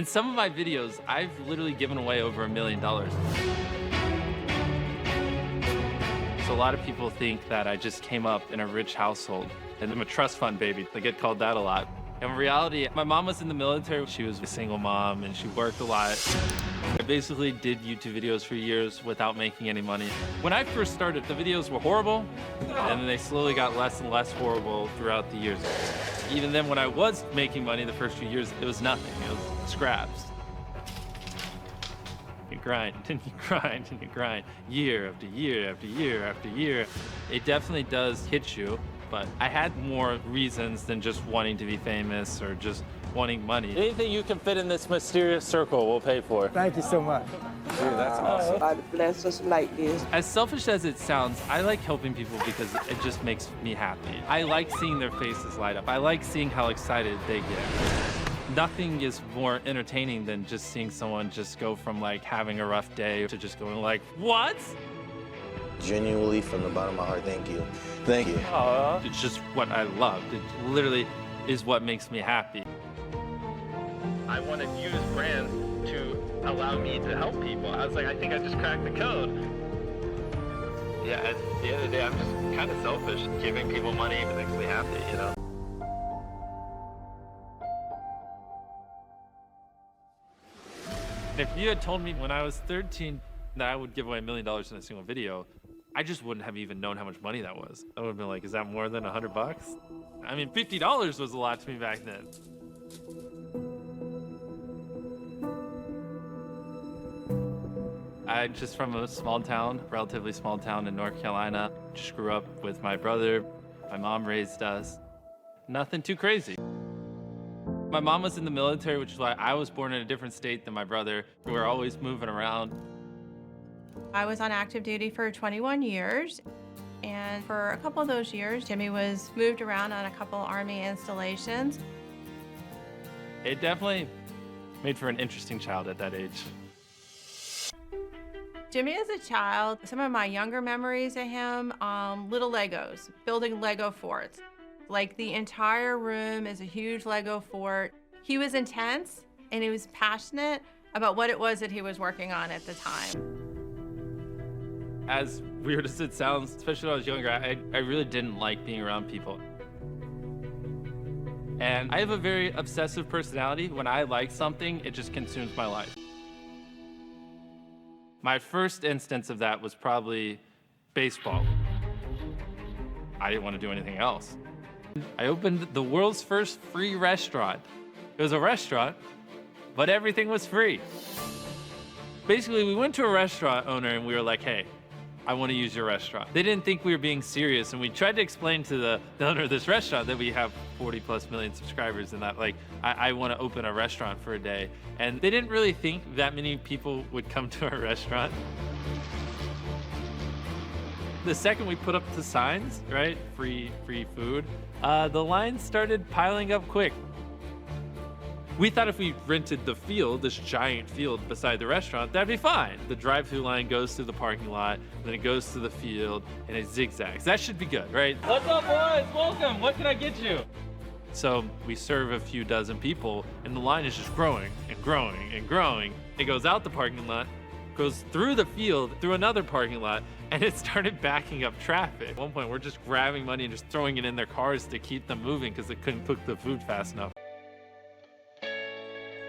In some of my videos, I've literally given away over $1 million. So a lot of people think that I just came up in a rich household and I'm a trust fund baby. I get called that a lot. In reality, my mom was in the military. She was a single mom and she worked a lot. I basically did YouTube videos for years without making any money. When I first started, the videos were horrible, and then they slowly got less and less horrible throughout the years. Even then, when I was making money the first few years, it was nothing. It was scraps. You grind, and you grind, and you grind, year after year after year after year. It definitely does hit you, but I had more reasons than just wanting to be famous or just wanting money. Anything you can fit in this mysterious circle, we'll pay for. Thank you so much. Dude, that's awesome. God bless us like this. As selfish as it sounds, I like helping people because it just makes me happy. I like seeing their faces light up. I like seeing how excited they get. Nothing is more entertaining than just seeing someone just go from like having a rough day to just going like, what? Genuinely, from the bottom of my heart, thank you. Thank you. Aww. It's just what I loved. It literally is what makes me happy. I want to use brands to allow me to help people. I was like, I think I just cracked the code. Yeah, at the end of the day, I'm just kind of selfish. Giving people money makes me happy, you know? If you had told me when I was 13 that I would give away $1 million in a single video, I just wouldn't have even known how much money that was. I would have been like, is that more than $100 bucks? I mean, $50 was a lot to me back then. I'm just from a small town, relatively small town in North Carolina. Just grew up with my brother. My mom raised us. Nothing too crazy. My mom was in the military, which is why I was born in a different state than my brother. We were always moving around. I was on active duty for 21 years. And for a couple of those years, Jimmy was moved around on a couple Army installations. It definitely made for an interesting child at that age. Jimmy as a child, some of my younger memories of him, little Legos, building Lego forts. Like the entire room is a huge Lego fort. He was intense and he was passionate about what it was that he was working on at the time. As weird as it sounds, especially when I was younger, I really didn't like being around people. And I have a very obsessive personality. When I like something, it just consumes my life. My first instance of that was probably baseball. I didn't want to do anything else. I opened the world's first free restaurant. It was a restaurant, but everything was free. Basically, we went to a restaurant owner and we were like, hey, I want to use your restaurant. They didn't think we were being serious, and we tried to explain to the owner of this restaurant that we have 40+ million subscribers and that, like, I want to open a restaurant for a day. And they didn't really think that many people would come to our restaurant. The second we put up the signs, right, free food, the lines started piling up quick. We thought if we rented the field, this giant field beside the restaurant, that'd be fine. The drive-through line goes through the parking lot, then it goes to the field, and it zigzags. That should be good, right? What's up, boys? Welcome. What can I get you? So we serve a few dozen people, and the line is just growing and growing and growing. It goes out the parking lot, goes through the field, through another parking lot, and it started backing up traffic. At one point, we're just grabbing money and just throwing it in their cars to keep them moving because they couldn't cook the food fast enough.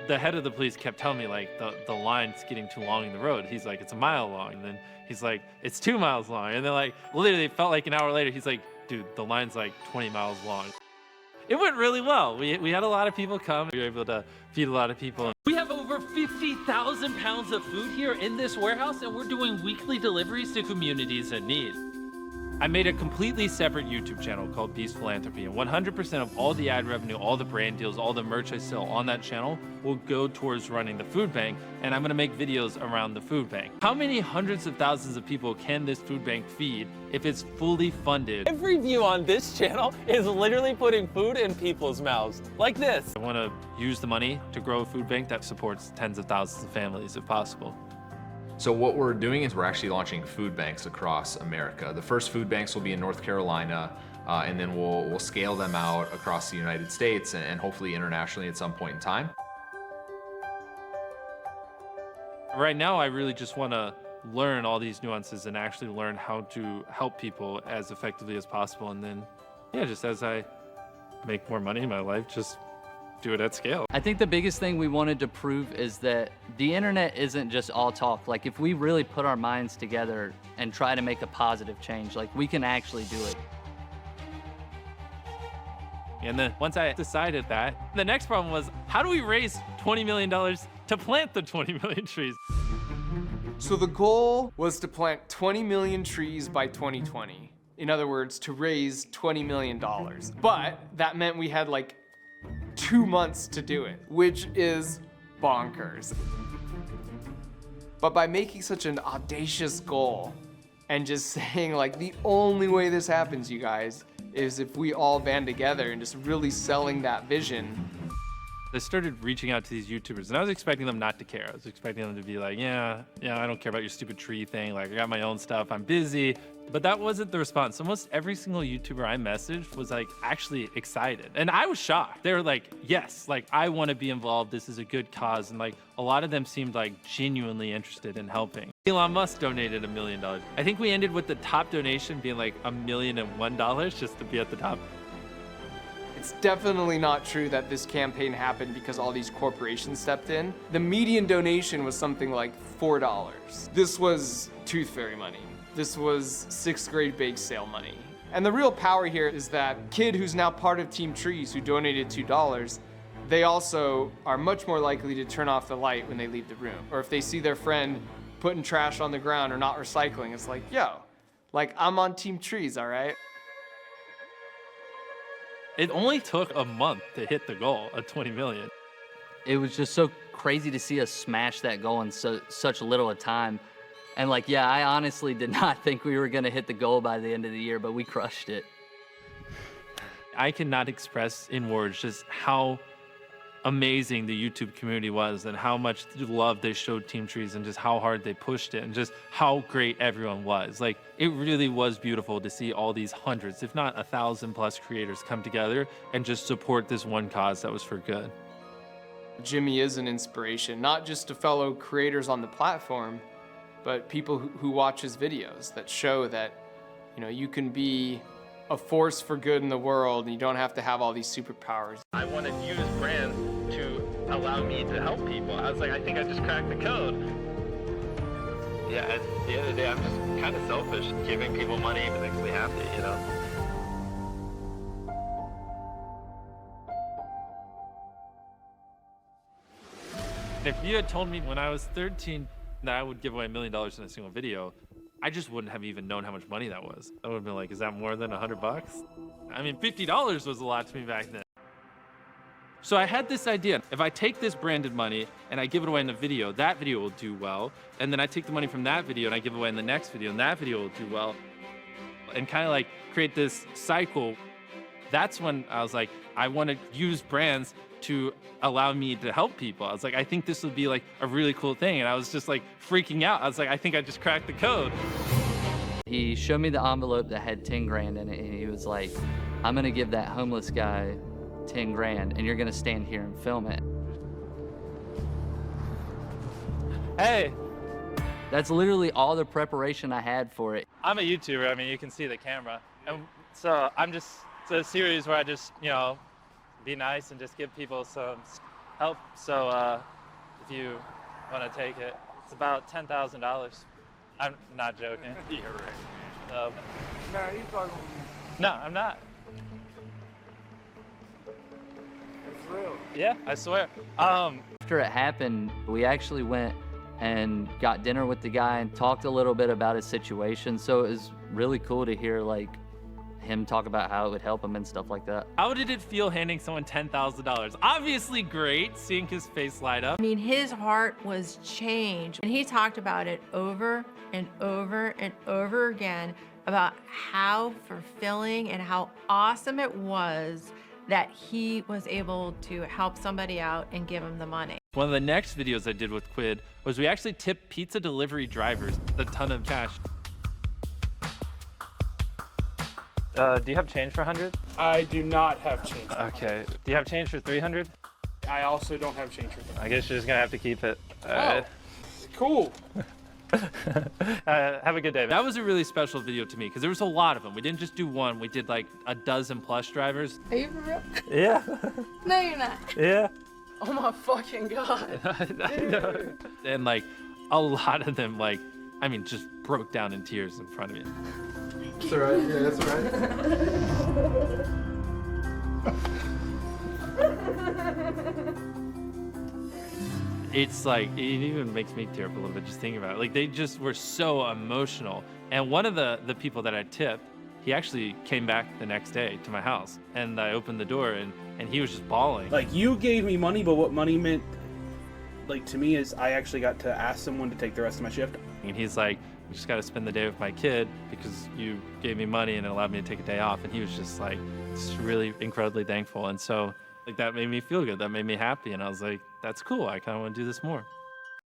The head of the police kept telling me, like, the line's getting too long in the road. He's like, it's a mile long. And then he's like, it's 2 miles long. And then, like, literally it felt like an hour later, he's like, dude, the line's like 20 miles long. It went really well. We had a lot of people come. We were able to feed a lot of people. We have over 50,000 pounds of food here in this warehouse, and we're doing weekly deliveries to communities in need. I made a completely separate YouTube channel called Beast Philanthropy, and 100% of all the ad revenue, all the brand deals, all the merch I sell on that channel will go towards running the food bank, and I'm gonna make videos around the food bank. How many hundreds of thousands of people can this food bank feed if it's fully funded? Every view on this channel is literally putting food in people's mouths, like this. I wanna use the money to grow a food bank that supports tens of thousands of families if possible. So what we're doing is we're actually launching food banks across America. The first food banks will be in North Carolina, and then we'll scale them out across the United States and hopefully internationally at some point in time. Right now, I really just want to learn all these nuances and actually learn how to help people as effectively as possible. And then, yeah, just as I make more money in my life, just do it at scale. I think the biggest thing we wanted to prove is that the internet isn't just all talk. Like, if we really put our minds together and try to make a positive change, like, we can actually do it. And then once I decided that, the next problem was, how do we raise $20 million to plant the 20 million trees? So the goal was to plant 20 million trees by 2020. In other words, to raise $20 million. But that meant we had like 2 months to do it, which is bonkers. But by making such an audacious goal and just saying like, the only way this happens, you guys, is if we all band together and just really selling that vision. I started reaching out to these YouTubers, and I was expecting them not to care. I was expecting them to be like, yeah, I don't care about your stupid tree thing. Like, I got my own stuff, I'm busy. But that wasn't the response. Almost every single YouTuber I messaged was like actually excited. And I was shocked. They were like, yes, like I want to be involved. This is a good cause. And like a lot of them seemed like genuinely interested in helping. Elon Musk donated $1 million. I think we ended with the top donation being like $1,001,001 just to be at the top. It's definitely not true that this campaign happened because all these corporations stepped in. The median donation was something like $4. This was Tooth Fairy money. This was 6th grade bake sale money. And the real power here is that kid who's now part of Team Trees who donated $2, they also are much more likely to turn off the light when they leave the room. Or if they see their friend putting trash on the ground or not recycling, it's like, yo, like I'm on Team Trees, all right? It only took a month to hit the goal of 20 million. It was just so crazy to see us smash that goal in such little a time. And like, yeah, I honestly did not think we were gonna hit the goal by the end of the year, but we crushed it. I cannot express in words just how amazing the YouTube community was and how much love they showed Team Trees and just how hard they pushed it and just how great everyone was. Like, it really was beautiful to see all these hundreds, if not 1,000+ creators come together and just support this one cause that was for good. Jimmy is an inspiration, not just to fellow creators on the platform, but people who watch his videos that show that, you know, you can be a force for good in the world and you don't have to have all these superpowers. I want to use brands to allow me to help people. I was like, I think I just cracked the code. Yeah, at the end of the day, I'm just kind of selfish. Giving people money makes me happy, you know? If you had told me when I was 13 that I would give away $1 million in a single video, I just wouldn't have even known how much money that was. I would have been like, is that more than $100? I mean, $50 was a lot to me back then. So I had this idea. If I take this branded money and I give it away in a video, that video will do well. And then I take the money from that video and I give it away in the next video, and that video will do well. And kind of like create this cycle. That's when I was like, I want to use brands to allow me to help people. I was like, I think this would be like a really cool thing. And I was just like freaking out. I was like, I think I just cracked the code. He showed me the envelope that had 10 grand in it, and he was like, I'm gonna give that homeless guy 10 grand, and you're gonna stand here and film it. Hey, That's literally all the preparation I had for it. I'm a YouTuber. I mean, you can see the camera. And so it's a series where I just, you know, be nice and just give people some help. So if you want to take it, it's about $10,000. I'm not joking. Yeah, right. Nah, you talking. No, I'm not. It's real. Yeah, I swear. After it happened, we actually went and got dinner with the guy and talked a little bit about his situation. So it was really cool to hear like him talk about how it would help him and stuff like that. How did it feel handing someone $10,000? Obviously great, seeing his face light up. I mean, his heart was changed. And he talked about it over and over and over again about how fulfilling and how awesome it was that he was able to help somebody out and give him the money. One of the next videos I did with Quid was we actually tipped pizza delivery drivers a ton of cash. Do you have change for 100? I do not have change. Okay. Do you have change for 300? I also don't have change for that. I guess you're just gonna have to keep it. Oh, Cool. Have a good day. That was a really special video to me because there was a lot of them. We didn't just do one. We did like a dozen plus drivers. Are you for real? Yeah. No, you're not. Yeah. Oh my fucking god. And like a lot of them, like, I mean, just broke down in tears in front of me. That's all right. Yeah, that's all right. It's like, it even makes me tear up a little bit just thinking about it. Like, they just were so emotional. And one of the people that I tipped, he actually came back the next day to my house. And I opened the door and he was just bawling. Like, you gave me money, but what money meant, like, to me is I actually got to ask someone to take the rest of my shift. And he's like, we just got to spend the day with my kid because you gave me money and it allowed me to take a day off. And he was just like, just really incredibly thankful. And so, like, that made me feel good. That made me happy. And I was like, that's cool. I kind of want to do this more.